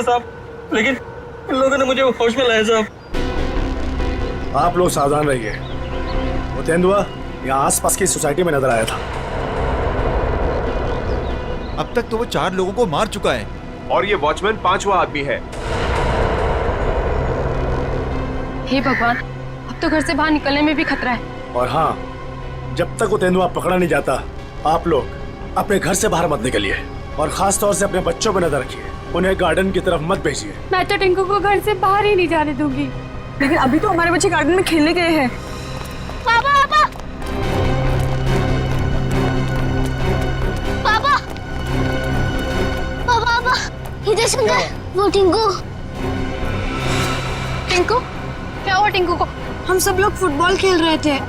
साहब, लेकिन इन लोगों ने मुझे होश में लाया साहब। आप लोग सावधान रहिए। वो तेंदुआ यहाँ आसपास की सोसाइटी में नजर आया था। अब तक तो वो 4 लोगों को मार चुका है और ये वॉचमैन 5वां आदमी है। हे भगवान, अब तो घर से बाहर निकलने में भी खतरा है। और हाँ, जब तक वो तेंदुआ पकड़ा नहीं जाता, आप लोग अपने घर से बाहर मत निकलिए और खास तौर से अपने बच्चों पर नजर रखिए। उन्हें गार्डन की तरफ मत भेजिए। मैं तो टिंकू को घर से बाहर ही नहीं जाने दूंगी। लेकिन अभी तो हमारे बच्चे गार्डन में खेलने गए हैं। पापा पापा पापा पापा पापा इधर सुनो, वो टिंकू। टिंकू, क्या हुआ टिंकू को? हम सब लोग फुटबॉल खेल रहे थे।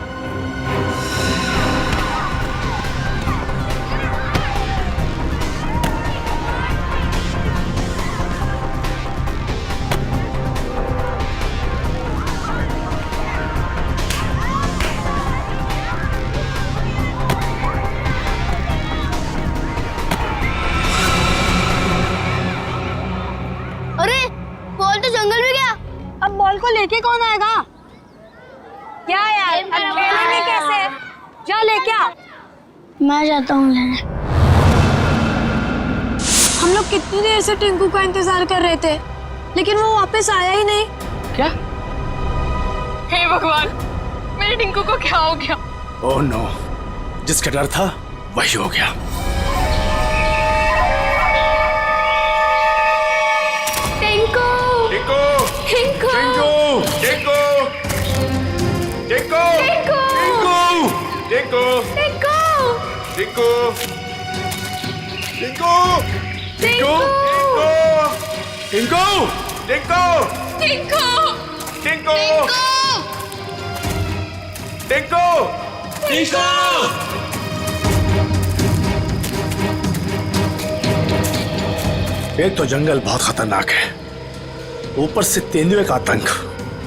अरे बॉल तो जंगल में गया। अब बॉल को लेके कौन आएगा? क्या यार, अब खेलेंगे कैसे? जा लेके आ। मैं जाता हूँ लेने। हम लोग कितनी देर से टिंकू का इंतजार कर रहे थे, लेकिन वो वापस आया ही नहीं। क्या? हे भगवान, मेरे टिंकू को क्या हो गया? ओह नो, जिसका डर था वही हो गया। टिंकू, टिंकू, टिंकू, टिंकू, टिंकू, टिंकू, टिंकू, टिंकू, टिंकू, टिंकू, टिंकू, टिंकू, टिंकू, टिंकू, टिंकू, टिंकू, टिंकू। एक तो जंगल बहुत खतरनाक है, ऊपर से तेंदुए का आतंक।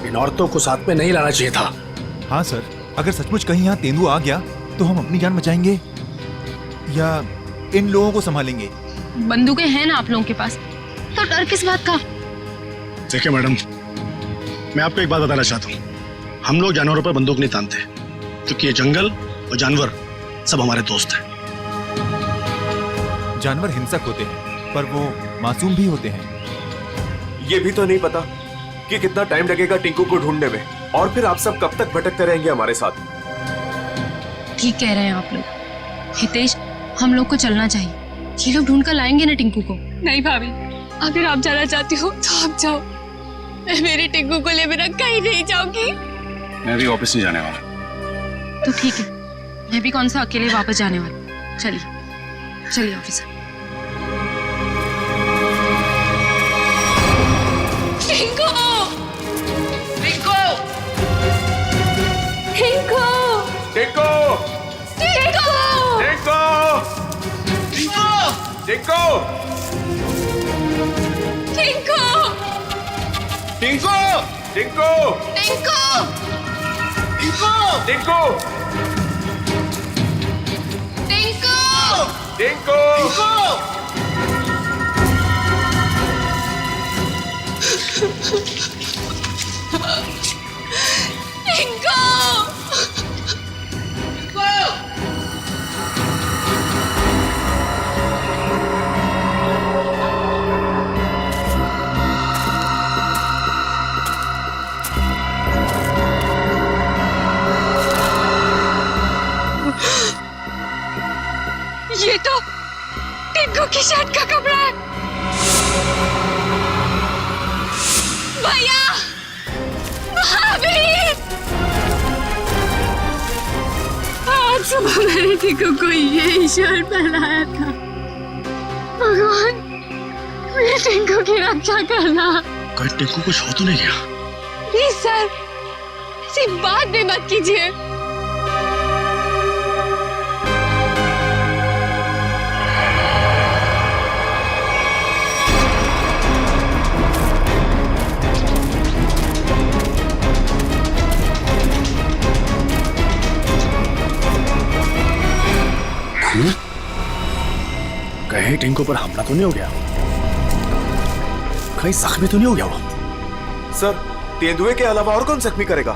इन औरतों को साथ में नहीं लाना चाहिए था। हाँ सर, अगर सचमुच कहीं यहाँ तेंदुआ आ गया तो हम अपनी जान बचाएंगे या इन लोगों को संभालेंगे? बंदूकें हैं ना आप लोगों के पास, तो डर किस बात का? देखिए मैडम, मैं आपको एक बात बताना चाहता हूँ। हम लोग जानवरों पर बंदूक नहीं तानते, क्योंकि ये जंगल और जानवर सब हमारे दोस्त हैं। जानवर हिंसक होते हैं, पर वो मासूम भी होते हैं। ये भी तो नहीं पता कि कितना टाइम लगेगा टिंकू को ढूंढने में, और फिर आप सब कब तक भटकते रहेंगे हमारे साथ। ठीक कह रहे हैं आप लोग। हितेश, हम लोग को चलना चाहिए। ये लोग ढूंढ कर लाएंगे ना टिंकू को। नहीं भाभी, अगर आप जाना चाहती हो तो आप जाओ। मैं मेरे टिंकू को ले बिना कहीं नहीं जाऊंगी। मैं भी ऑफिस नहीं जाने वाला। तो ठीक है, मैं भी कौन सा अकेले वापस जाने वाली। चलिए चलिए ऑफिस। टिंकू, टिंकू, टिंकू, टिंकू, टिंकू, टिंकू, टिंकू, टिंकू, टिंकू, टिंकू, टिंकू, टिंकू, टिंकू, टिंकू, टिंकू, ये तो टिंकू की शर्ट का कपड़ा है। भैया, भाभी, आज सुबह मैंने टिंकू को यही शर्ट पहनाया था। भगवान, मेरे टिंकू की रक्षा करना। कहीं टिंकू कुछ हो तो नहीं गया? प्लीज सर, ऐसी बात भी मत कीजिए। कहीं टिंकू पर हमला तो नहीं हो गया? कहीं जख्मी तो नहीं हो गया वो? सर, तेंदुए के अलावा और कौन जख्मी करेगा?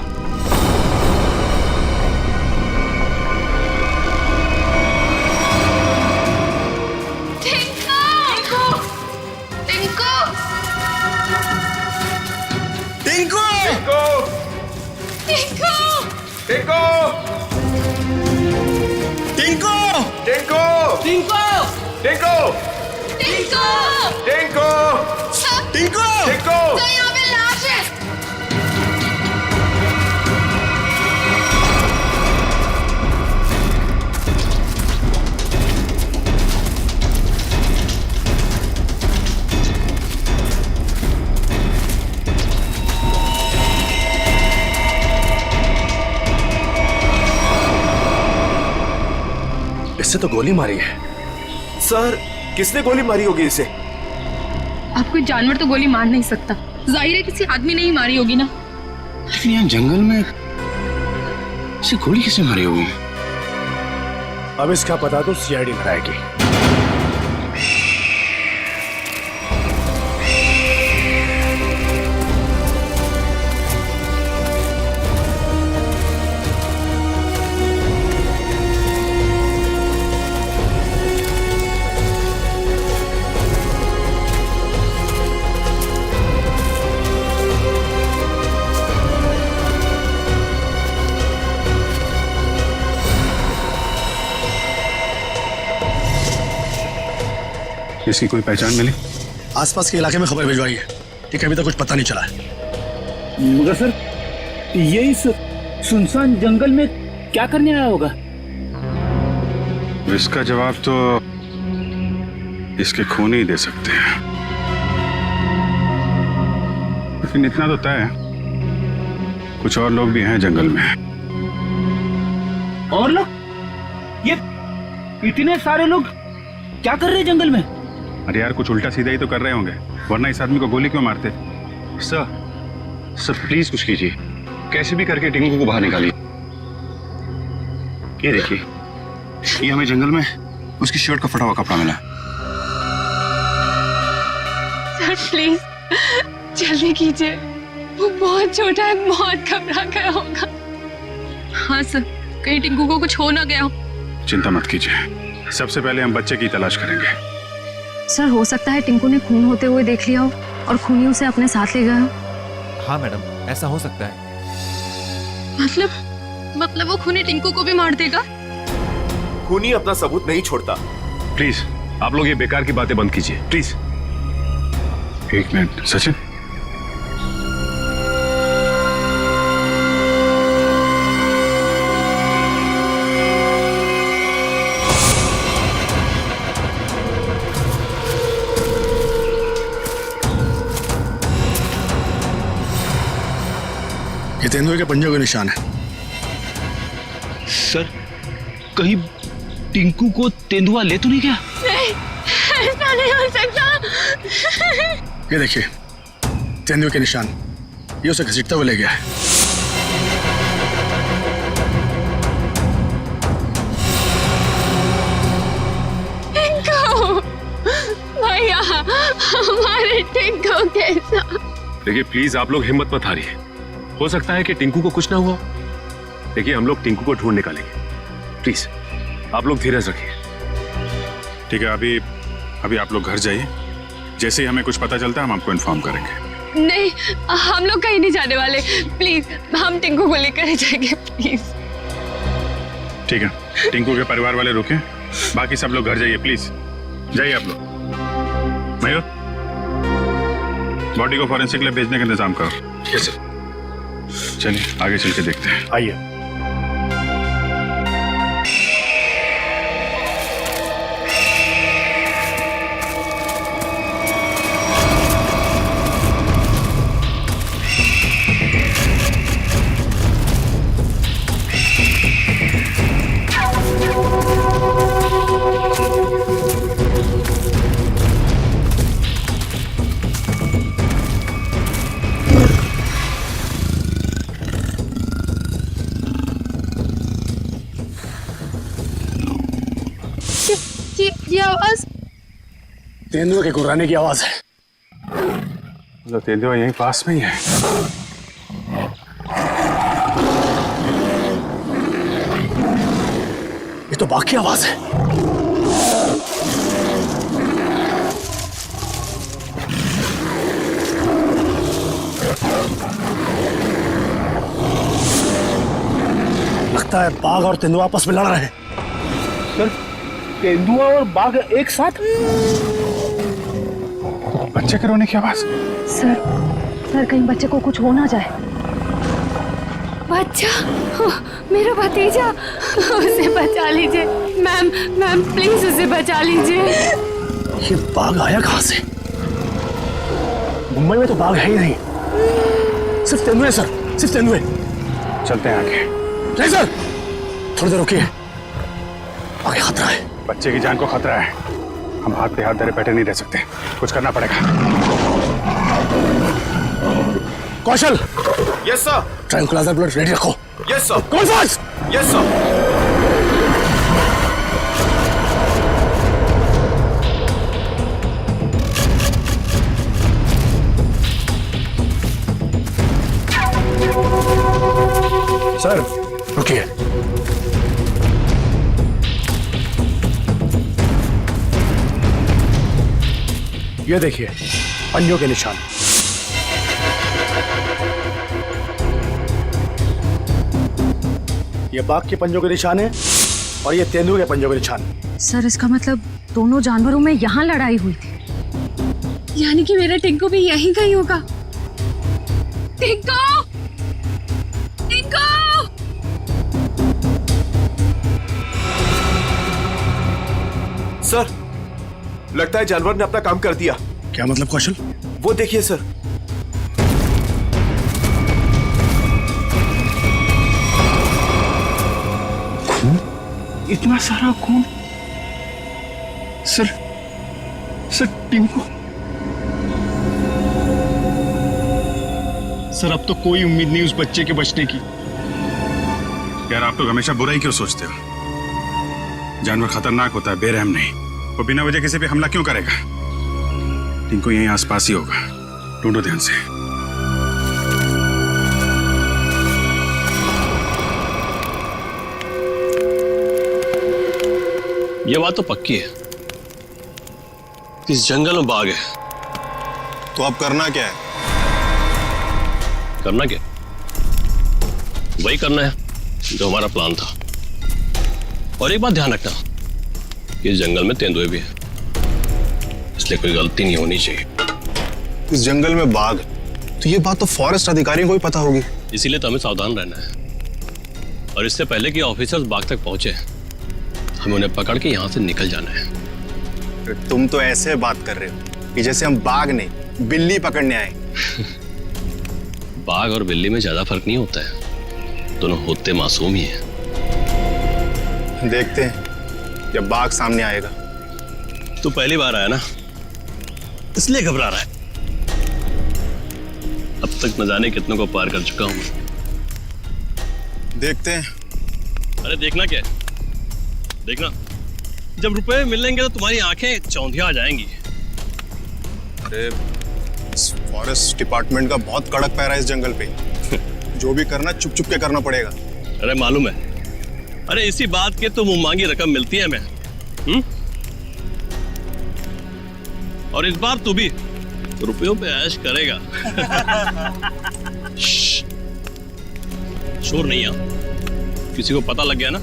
टिंकू! टिंकू! टिंकू! टिंकू! टिंकू! टिंकू! टिंकू! टिंकू! टिंकू! टिंकू! इससे तो गोली मारी है। सर, किसने गोली मारी होगी इसे? अब कोई जानवर तो गोली मार नहीं सकता, जाहिर है किसी आदमी ने ही मारी होगी ना। लेकिन यहाँ जंगल में इसे गोली किसने मारी होगी? अब इसका पता तो सीआईडी लगाएगी। इसकी कोई पहचान मिली? आसपास के इलाके में खबर भिजवाई है, ठीक है, अभी तक कुछ पता नहीं चला है। मगर सर, ये इस सुनसान जंगल में क्या करने आया होगा? इसका जवाब तो इसके खून ही दे सकते हैं। लेकिन इतना तो तय है, कुछ और लोग भी हैं जंगल में। और लोग? ये इतने सारे लोग क्या कर रहे हैं जंगल में? अरे यार, कुछ उल्टा सीधा ही तो कर रहे होंगे, वरना इस आदमी को गोली क्यों मारते? सर प्लीज कुछ कीजिए, कैसे भी करके टिंकू को बाहर निकालिए। ये देखिए, ये हमें जंगल में उसकी शर्ट का फटा हुआ कपड़ा मिला। सर प्लीज जल्दी कीजिए, वो बहुत छोटा है, बहुत घबरा गया होगा। हाँ सर, कहीं टिंकू को कुछ हो ना गया हो। चिंता मत कीजिए, सबसे पहले हम बच्चे की तलाश करेंगे। सर हो सकता है टिंकू ने खून होते हुए देख लिया हो और खूनी उसे अपने साथ ले गया हो। हाँ मैडम, ऐसा हो सकता है। मतलब वो खूनी टिंकू को भी मार देगा? खूनी अपना सबूत नहीं छोड़ता। प्लीज आप लोग ये बेकार की बातें बंद कीजिए, प्लीज। एक मिनट सचिन, ये तेंदुए के पंजे के निशान है। सर, कहीं टिंकू को तेंदुआ ले तो नहीं गया? नहीं, ऐसा नहीं हो सकता। ये देखिए, तेंदुए के निशान, ये उसे घसीटता हुआ ले गया है। टिंकू, भैया, हमारे टिंकू कैसा? देखिए प्लीज आप लोग हिम्मत मत हारिए, हो सकता है कि टिंकू को कुछ ना हुआ। देखिए हम लोग टिंकू को ढूंढ निकालेंगे, प्लीज आप लोग धीरज रखिए। ठीक है, अभी आप लोग घर जाइए, जैसे ही हमें कुछ पता चलता है हम आपको इन्फॉर्म करेंगे। नहीं, हम लोग कहीं नहीं जाने वाले, प्लीज हम टिंकू को लेकर जाएंगे, प्लीज। ठीक है, टिंकू के परिवार वाले रुके, बाकी सब लोग घर जाइए, प्लीज जाइए आप लोग। मयूर, बॉडी को फॉरेंसिक लैब भेजने का इंतजाम करो। ठीक है सर। चलिए आगे चल के देखते हैं। आइए। ये आवाज तेंदुए के गुर्राने की आवाज है। तो तेंदुआ यहीं पास में ही है। ये तो बाघ की आवाज है। लगता है बाघ और तेंदुआ आपस में लड़ रहे हैं। सर तेंदुआ और बाघ एक साथ? बच्चे के रोने की आवाज। सर कहीं बच्चे को कुछ हो ना जाए। बच्चा, मेरा भतीजा, उसे बचा लीजिए। मैम प्लीज उसे बचा लीजिए। ये बाघ आया कहां से? मुंबई में तो बाघ है ही नहीं, सिर्फ तेंदुए सर, सिर्फ तेंदुए। चलते हैं आगे। नहीं सर, थोड़ी देर रुकिए, आगे खतरा है। बच्चे की जान को खतरा है, हम हाथ पे हाथ धरे बैठे नहीं रह सकते, कुछ करना पड़ेगा। Kaushal. Yes sir. Tranquilizer blood ready रखो। Yes sir. कौन फास्ट? Yes sir. सर रुकिए। ये देखिए पंजों के निशान। ये बाघ के पंजों के निशान है और ये तेंदुए के पंजों के निशान। सर इसका मतलब दोनों जानवरों में यहाँ लड़ाई हुई थी। यानी कि मेरा टिंकू भी यहीं कहीं होगा। टिंकू! टिंकू! सर लगता है जानवर ने अपना काम कर दिया। क्या मतलब कौशल? वो देखिए सर। इतना सारा खून। सर टिंकू। सर अब तो कोई उम्मीद नहीं उस बच्चे के बचने की। यार आप लोग हमेशा बुरा ही क्यों सोचते हो? जानवर खतरनाक होता है, बेरहम नहीं। वो बिना वजह किसी पे हमला क्यों करेगा? टिंकू यहीं आसपास ही होगा, ढूंढो ध्यान से। ये बात तो पक्की है, इस जंगल में बाघ है। तो अब करना क्या है? करना क्या? वही करना है जो हमारा प्लान था। और एक बात ध्यान रखना, इस जंगल में तेंदुए भी है, इसलिए कोई गलती नहीं होनी चाहिए। इस जंगल में बाघ, तो ये बात तो फॉरेस्ट अधिकारियों को भी पता होगी। इसीलिए तो हमें सावधान रहना है, और इससे पहले कि ऑफिसर्स बाघ तक पहुंचे हमें उन्हें पकड़ के यहां से निकल जाना है। तुम तो ऐसे बात कर रहे हो कि जैसे हम बाघ नहीं बिल्ली पकड़ने आए। बाघ और बिल्ली में ज्यादा फर्क नहीं होता है, दोनों होते मासूम ही हैं। देखते हैं जब बाघ सामने आएगा। तू पहली बार आया ना, इसलिए घबरा रहा है। अब तक न जाने कितनों को पार कर चुका हूं। देखते हैं। अरे देखना क्या है? देखना, जब रुपए मिलेंगे तो तुम्हारी आंखें चौंधिया आ जाएंगी। अरे फॉरेस्ट डिपार्टमेंट का बहुत कड़क पैरा है इस जंगल पे। जो भी करना चुप चुप के करना पड़ेगा। अरे मालूम है, अरे इसी बात के तो मुंह मांगी रकम मिलती है हमें। और इस बार तू भी रुपयों पे ऐश करेगा। शोर नहीं है, किसी को पता लग गया ना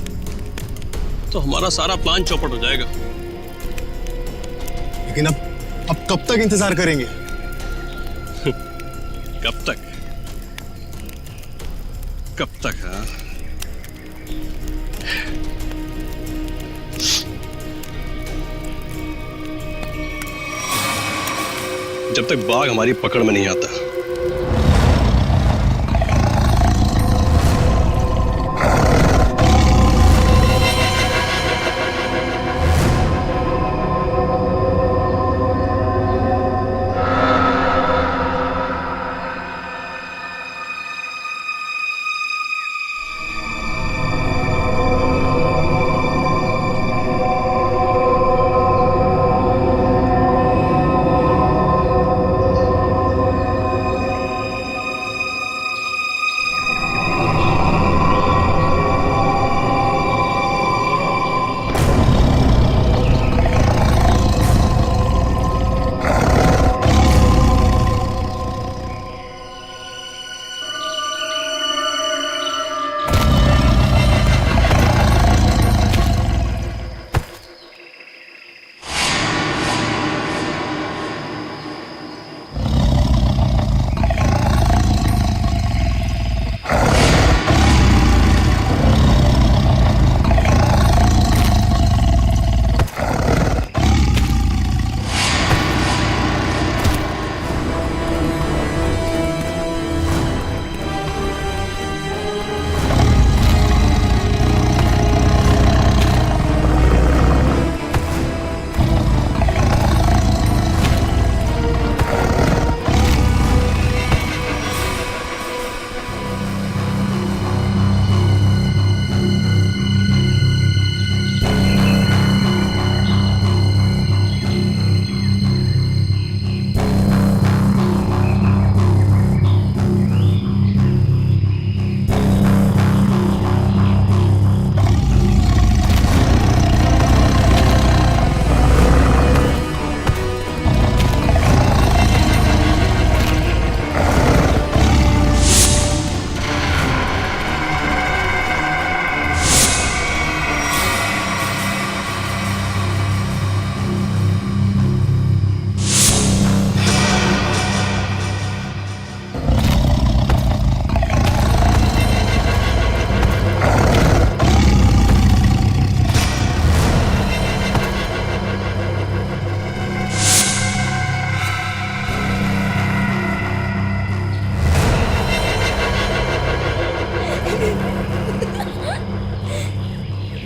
तो हमारा सारा प्लान चौपट हो जाएगा। लेकिन अब कब तक इंतजार करेंगे? कब तक? कब तक? हाँ, जब तक बाघ हमारी पकड़ में नहीं आता।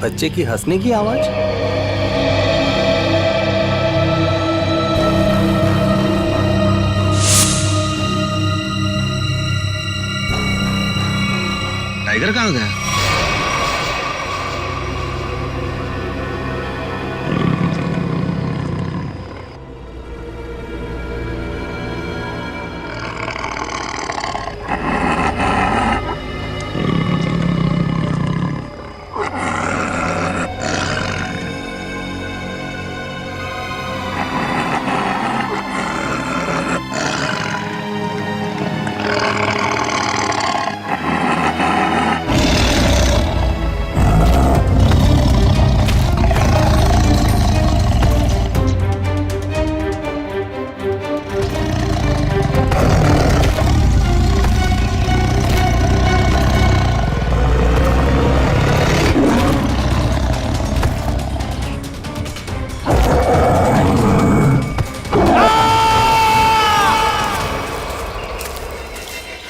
बच्चे की हंसने की आवाज। टाइगर कहाँ गया?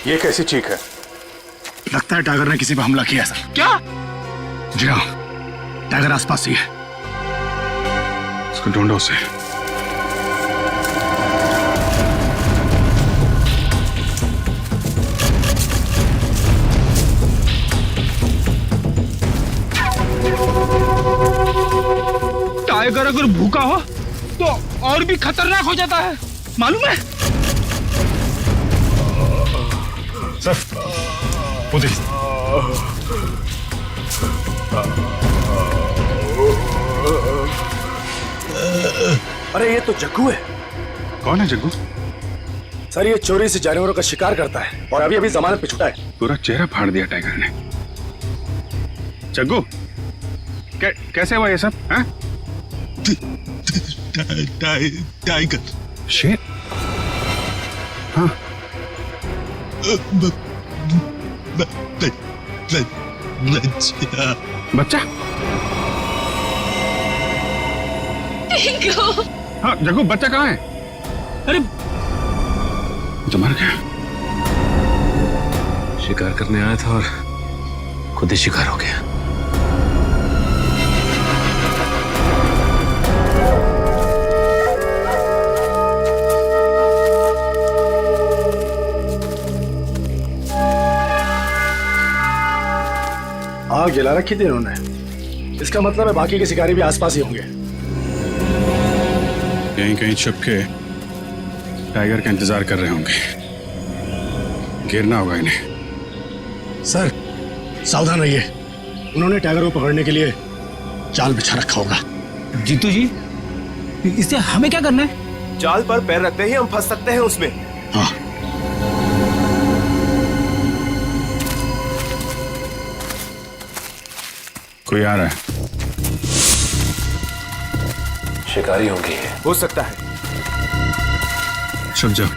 ये कैसी चीख है? लगता है टाइगर ने किसी पर हमला किया सर। क्या? जी हाँ, टाइगर आसपास ही है। उसको ढूंढो उसे। टाइगर अगर भूखा हो तो और भी खतरनाक हो जाता है, मालूम है? सर वो देखिए। अरे ये तो जग्गू है। कौन है जग्गू? सर ये चोरी से जानवरों का शिकार करता है और अभी अभी जमानत पे छुटा है। पूरा चेहरा फाड़ दिया टाइगर ने। जग्गू कैसे हुआ ये सब? हैं? टाइगर शेर? हाँ। बच्चा? हाँ जग्गू, बच्चा कहाँ है? अरे तो मर गया। शिकार करने आया था और खुद ही शिकार हो गया। आग जला रखी थी इन्होंने। इसका मतलब है बाकी के शिकारी भी आसपास ही होंगे। कहीं कहीं छुप के टाइगर का इंतजार कर रहे होंगे। गिरना होगा इन्हें। सर सावधान रहिए, उन्होंने टाइगर को पकड़ने के लिए जाल बिछा रखा होगा। जीतू जी, इससे हमें क्या करना है? जाल पर पैर रखते ही हम फंस सकते हैं उसमें। हाँ कोई आ रहा है। शिकारी होंगे ये। हो सकता है। छुप जाओ।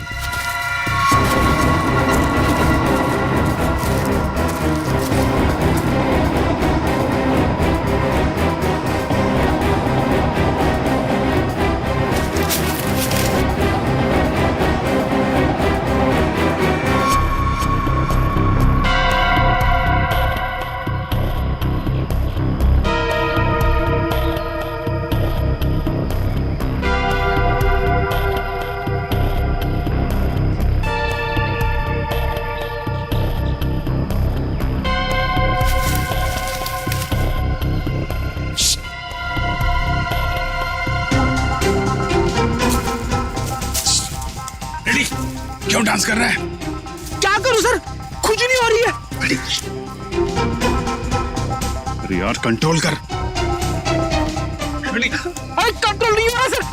क्यों डांस कर रहा है? क्या करूं सर, खुद ही नहीं हो रही है। अरे यार कंट्रोल कर। अरे कंट्रोल नहीं हो रहा सर।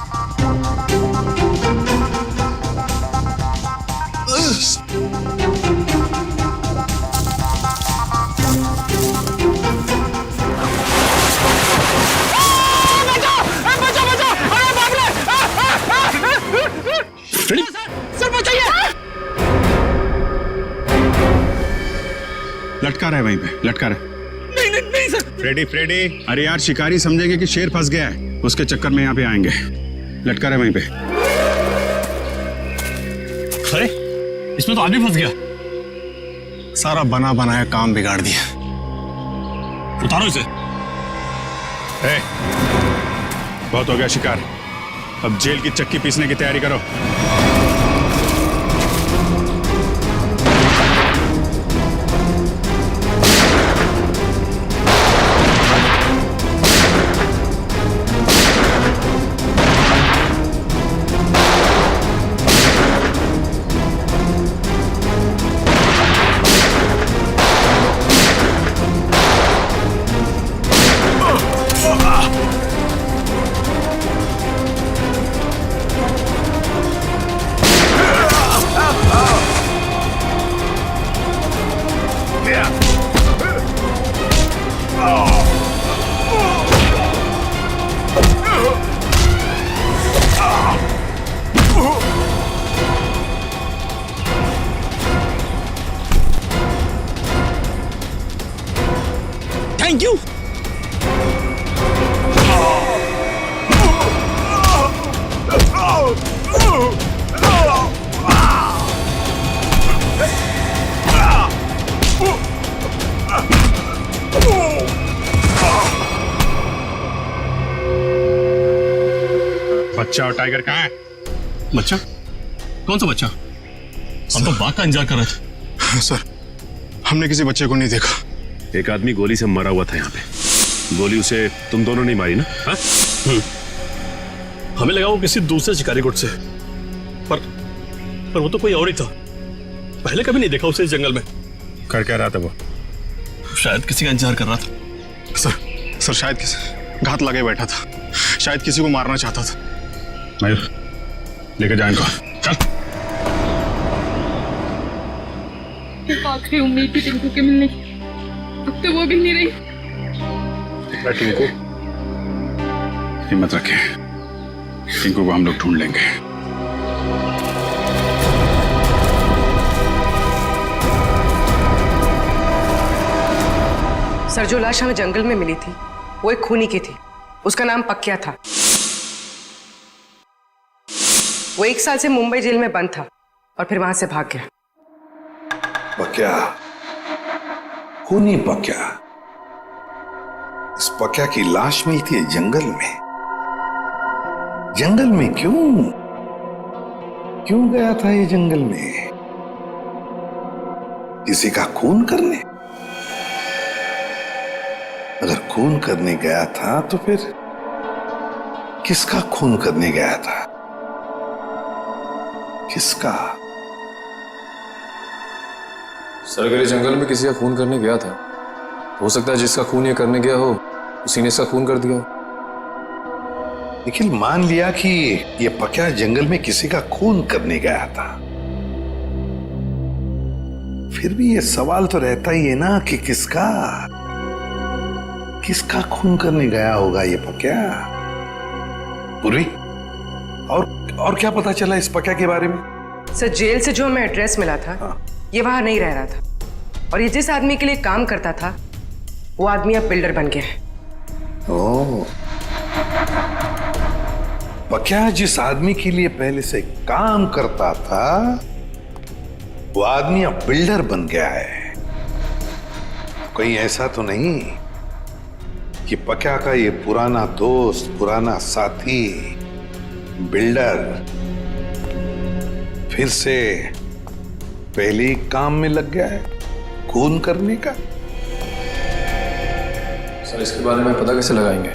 सर बचाइए। लटका रहा है वहीं पे, लटका रहा है। नहीं नहीं नहीं सर। फ्रेडी अरे यार शिकारी समझेंगे कि शेर फंस गया है, उसके चक्कर में यहाँ पे आएंगे। लटका रहा है वहीं पे। अरे इसमें तो आदमी फंस गया। सारा बना बनाया काम बिगाड़ दिया। उतारो इसे। ए, बहुत हो गया शिकार, अब जेल की चक्की पीसने की तैयारी करो। Thank you. बच्चा और टाइगर कहाँ है? बच्चा? कौन सा बच्चा? हम तो बाघ का इंतजार कर रहे थे। सर, हमने किसी बच्चे को नहीं देखा। एक आदमी गोली से मरा हुआ था यहाँ पे। गोली उसे तुम दोनों ने मारी ना? हमें लगा वो किसी दूसरे शिकारी गुट से, पर वो तो कोई और ही था। पहले कभी नहीं देखा उसे इस जंगल में। कर क्या रहा था वो? शायद किसी का इंतजार कर रहा था। सर शायद किसी घात लगे बैठा था, शायद किसी को मारना चाहता था। मयूर, लेकर जाए इनको। चल। आखिरी उम्मीद थी टिंकू के मिलने की, अब तो वो भी नहीं रही। टिंकू, हिम्मत रखे, टिंकू को हम लोग ढूंढ लेंगे। सर, जो लाश हमें जंगल में मिली थी वो एक खूनी की थी। उसका नाम पक्या था। वो 1 साल से मुंबई जेल में बंद था और फिर वहां से भाग गया। पक्या, खूनी पक्या। इस पक्या की लाश मिलती है जंगल में। जंगल में क्यों गया था ये जंगल में? किसी का खून करने? अगर खून करने गया था तो फिर किसका खून करने गया था? किसका? सर, अगर ये जंगल में किसी का खून करने गया था, हो सकता है जिसका खून ये करने गया हो उसी ने इसका खून कर दिया। निखिल, मान लिया कि ये पक्या जंगल में किसी का खून करने गया था, फिर भी ये सवाल तो रहता ही है ना कि किसका खून करने गया होगा ये पक्या? पूर्वी, और क्या पता चला इस पक्या के बारे में? सर, जेल से जो हमें एड्रेस मिला था, ये वहां नहीं रह रहा था, और ये जिस आदमी के लिए काम करता था वो आदमी अब बिल्डर बन गया है। ओह, पक्या जिस आदमी के लिए पहले से काम करता था वो आदमी अब बिल्डर बन गया है। कहीं ऐसा तो नहीं कि पक्या का ये पुराना दोस्त, पुराना साथी बिल्डर फिर से पहले ही काम में लग गया है खून करने का? सर, इसके बारे में पता कैसे लगाएंगे?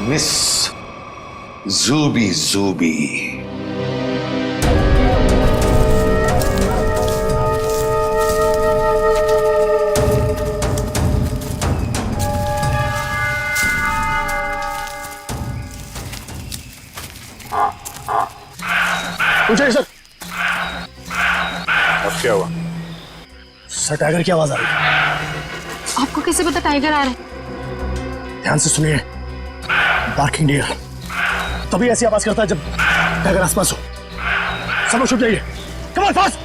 मिस जूबी। पूछिए सर। अब क्या हुआ? सर, टाइगर की आवाज आ रही है। आपको कैसे पता टाइगर आ रहा है? ध्यान से सुनिए। बार्किंग डियर तभी ऐसी आवाज करता है जब टाइगर आसपास हो। सब लोग छुप जाइए। Come on, fast.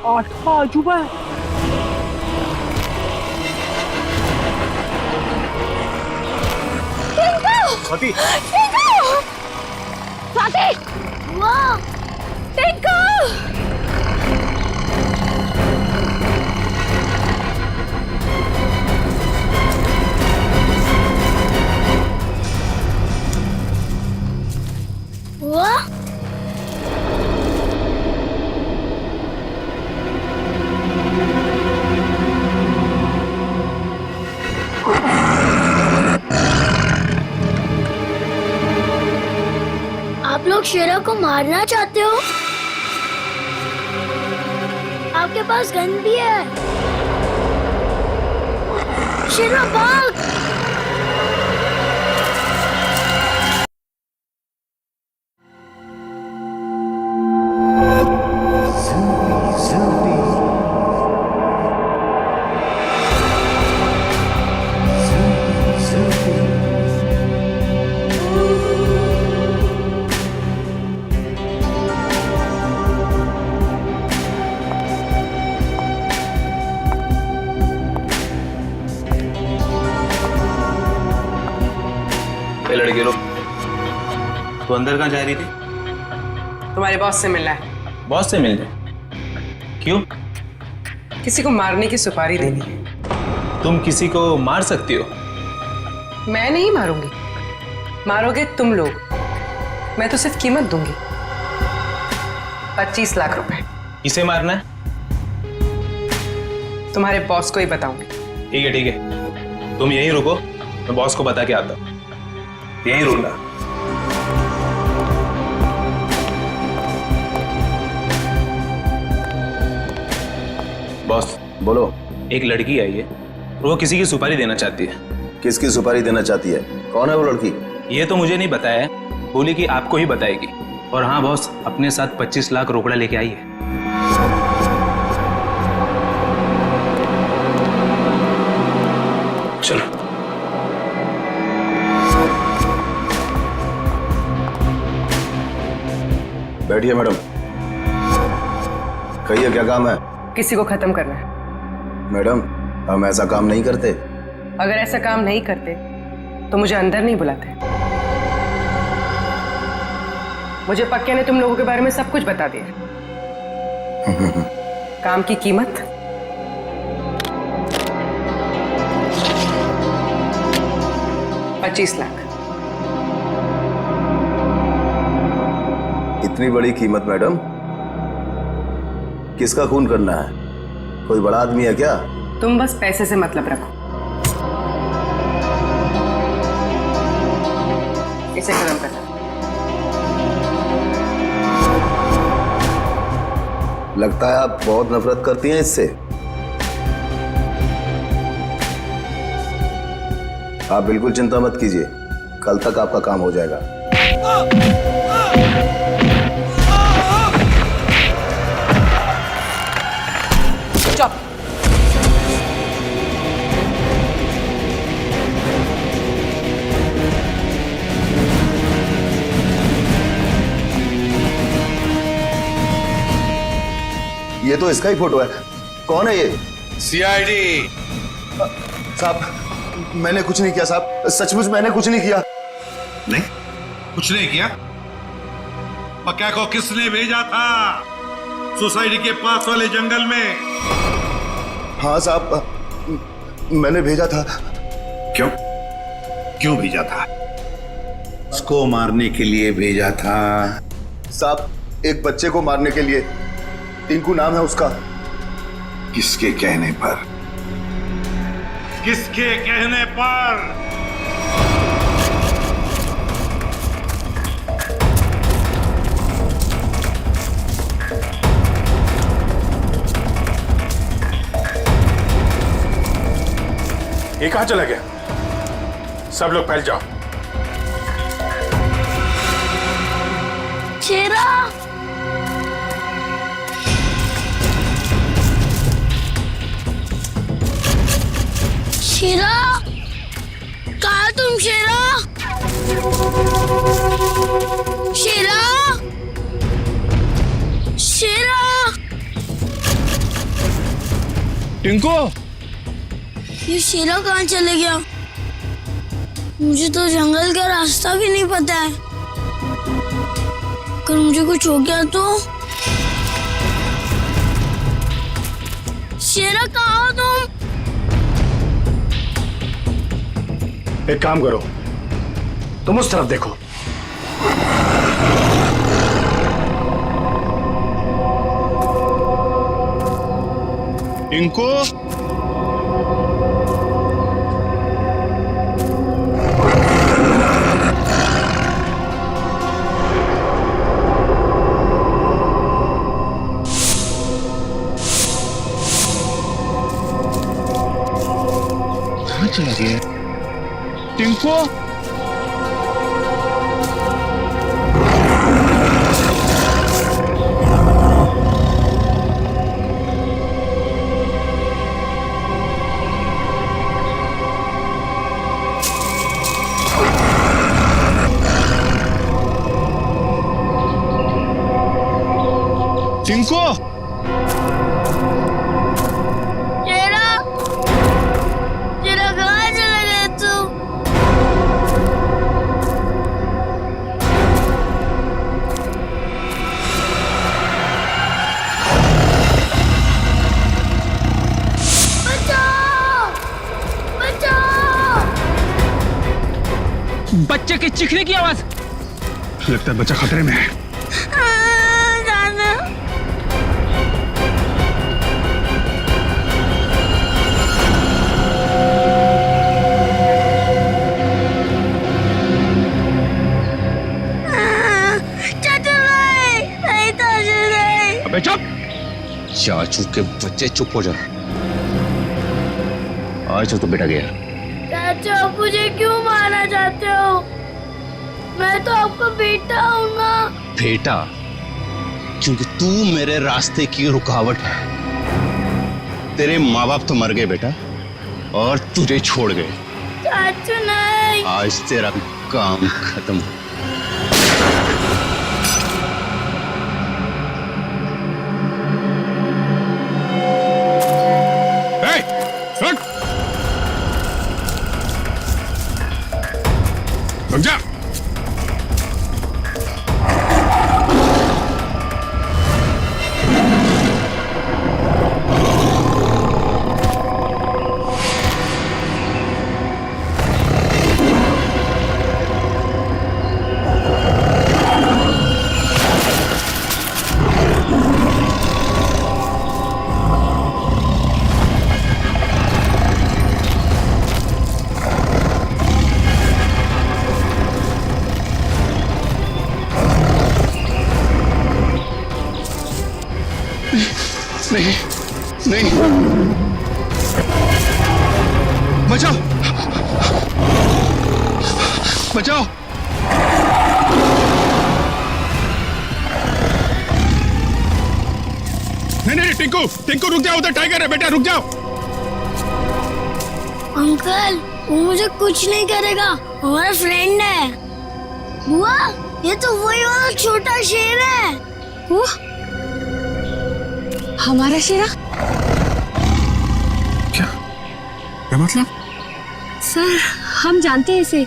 आठवां अजूबा है। स्वाति! स्वाति! वाह! टिंकू! वाह! आप लोग शेरा को मारना चाहते हो? आपके पास गन भी है। शेरा भाग! लड़के लोग, तो अंदर कहाँ जा रही थी? तुम्हारे बॉस से मिलना है। बॉस से मिलने? क्यों? किसी को मारने की सुपारी देनी है। तुम किसी को मार सकती हो? मैं नहीं मारूंगी, मारोगे तुम लोग। मैं तो सिर्फ कीमत दूंगी, 25 लाख रुपए। किसे मारना है? तुम्हारे बॉस को ही बताऊंगी। ठीक है ठीक है, तुम यहीं रुको, मैं बॉस को बता के आता हूँ। यहीं रुकना। बॉस बोलो। एक लड़की आई है, वो किसी की सुपारी देना चाहती है। किसकी सुपारी देना चाहती है? कौन है वो लड़की? ये तो मुझे नहीं बताया है, बोली कि आपको ही बताएगी। और हाँ बॉस, अपने साथ 25 लाख रोकड़ा लेके आई है। चलो। बैठिए मैडम। कहिए क्या काम है? किसी को खत्म करना है। मैडम, हम ऐसा काम नहीं करते। अगर ऐसा काम नहीं करते तो मुझे अंदर नहीं बुलाते। मुझे पक्के ने तुम लोगों के बारे में सब कुछ बता दिया। काम की कीमत 25 लाख। इतनी बड़ी कीमत मैडम? किसका खून करना है? कोई बड़ा आदमी है क्या? तुम बस पैसे से मतलब रखो। इसे खत्म करना। लगता है आप बहुत नफरत करती हैं इससे। आप बिल्कुल चिंता मत कीजिए, कल तक आपका काम हो जाएगा। चुप। ये तो इसका ही फोटो है। कौन है ये? सीआईडी साहब, मैंने कुछ नहीं किया साहब, सचमुच मैंने कुछ नहीं किया। नहीं, कुछ नहीं किया? पक्का को किसने भेजा था सोसाइटी के पास वाले जंगल में? हाँ साहब, मैंने भेजा था। क्यों? क्यों भेजा था? उसको मारने के लिए भेजा था साहब, एक बच्चे को मारने के लिए। टिंकू नाम है उसका। किसके कहने पर? किसके कहने पर? ये कहां चला गया? सब लोग फैल जाओ। शेरा! शेरा! कहा तुम शेरा? शेरा! शेरा! टिंकू, ये शेरा कहाँ चले गया? मुझे तो जंगल का रास्ता भी नहीं पता है। अगर मुझे कुछ हो गया तो? शेरा कहाँ हो तुम? एक काम करो, तुम उस तरफ देखो। टिंकू, कहाँ चला गया टिंकू? टिंकू, शेरा, शेरा कहाँ चला गया तू? बचाओ! बचाओ! बच्चे के चीखने की आवाज। लगता है बच्चा खतरे में है। जाना। अबे चुप! चाचू के बच्चे चुप हो जा। आज तो बेटा गया। चाचा, आप मुझे क्यों मारना चाहते हो? मैं तो आपका बेटा हूँ ना। बेटा, क्योंकि तू मेरे रास्ते की रुकावट है। तेरे माँ बाप तो मर गए बेटा, और तुझे छोड़ गए। चाचू नहीं। आज तेरा काम खत्म। रुक जा। नहीं, नहीं, बचाओ, बचाओ। नहीं, टिंकू, टिंकू रुक जाओ, उधर टाइगर है बेटा, रुक जाओ। अंकल, वो मुझे कुछ नहीं करेगा, हमारा फ्रेंड है। बुआ, ये तो वही वाला छोटा शेर है। वो हमारा शेरा? क्या मतलब? सर, हम जानते हैं इसे।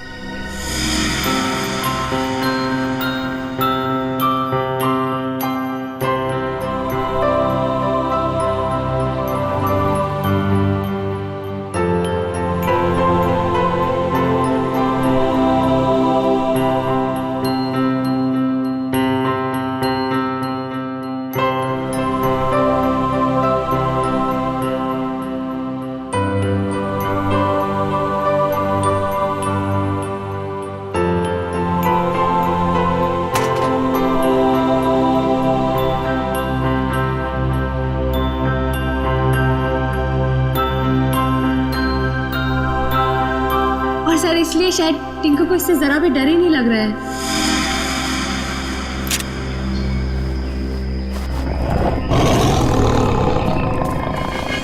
सर, इसलिए शायद टिंकू को इससे जरा भी डर ही नहीं लग रहा है।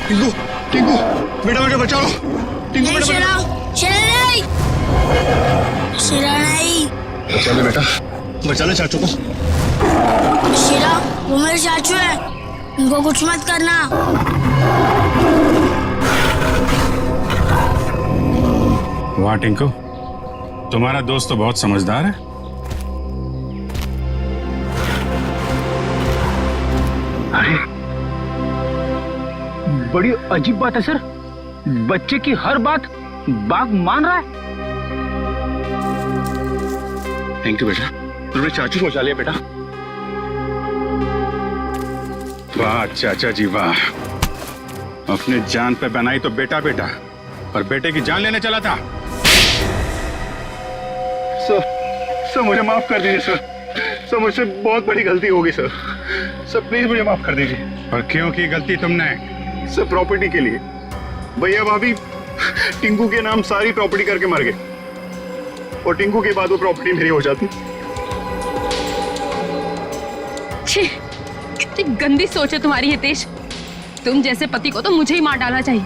टिंकू, टिंकू, बेटा बेटा बचाओ। टिंकू बेटा, शेरा, शेरा नहीं, शेरा नहीं। बचा ले बेटा, बचा ले चाचू को। शेरा, वो मेरे चाचू है, इनको कुछ मत करना। वाह टिंकू, तुम्हारा दोस्त तो बहुत समझदार है। अरे बड़ी अजीब बात है सर, बच्चे की हर बात बाघ मान रहा है। थैंक यू बेटा, तुमने चाचू को बचा लिया बेटा। वाह चाचा जी वाह, अपने जान पे बनाई तो बेटा बेटा, और बेटे की जान लेने चला था। सर मुझे माफ कर दीजिए सर मुझसे बहुत बड़ी गलती हो गई सर प्लीज मुझे माफ कर दीजिए। और क्यों की गलती तुमने? सर प्रॉपर्टी के लिए। भैया भाभी टिंकू के नाम सारी प्रॉपर्टी करके मर गए, और टिंकू के बाद वो प्रॉपर्टी मेरी हो जाती। छी, कितनी गंदी सोच है तुम्हारी हितेश। तुम जैसे पति को तो मुझे ही मार डालना चाहिए।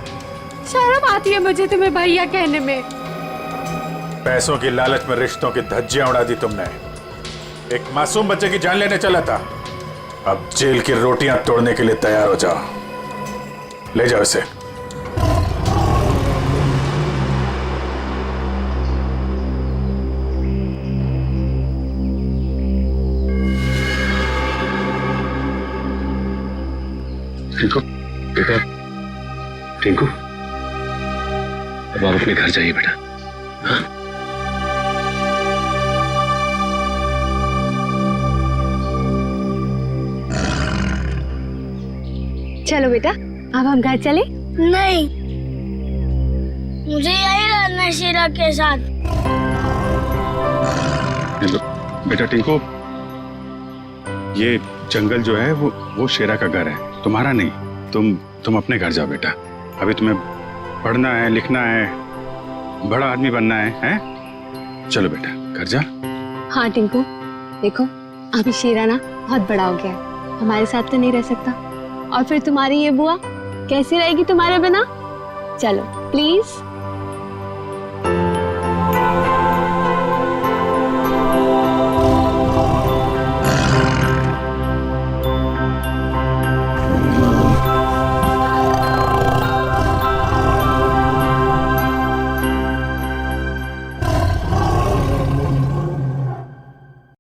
शर्म आती है मुझे तुम्हें भैया कहने में। पैसों की लालच में रिश्तों की धज्जियां उड़ा दी तुमने। एक मासूम बच्चे की जान लेने चला था, अब जेल की रोटियां तोड़ने के लिए तैयार हो जाओ। ले जाओ इसे। टिंकू बेटा, टिंकू अब आप अपने घर जाइए बेटा। हाँ? चलो बेटा, अब हम घर चले। नहीं, मुझे यही रहना है शीरा के साथ। बेटा टिंकू, ये जंगल जो है वो शेरा का घर है, तुम्हारा नहीं। तुम अपने घर जाओ बेटा। अभी तुम्हें पढ़ना है, लिखना है, बड़ा आदमी बनना है, हैं? चलो बेटा घर जा। हाँ टिंकू, देखो अभी शीरा ना बहुत बड़ा हो गया है, हमारे साथ तो नहीं रह सकता, और फिर तुम्हारी ये बुआ कैसी रहेगी तुम्हारे बिना। चलो प्लीज।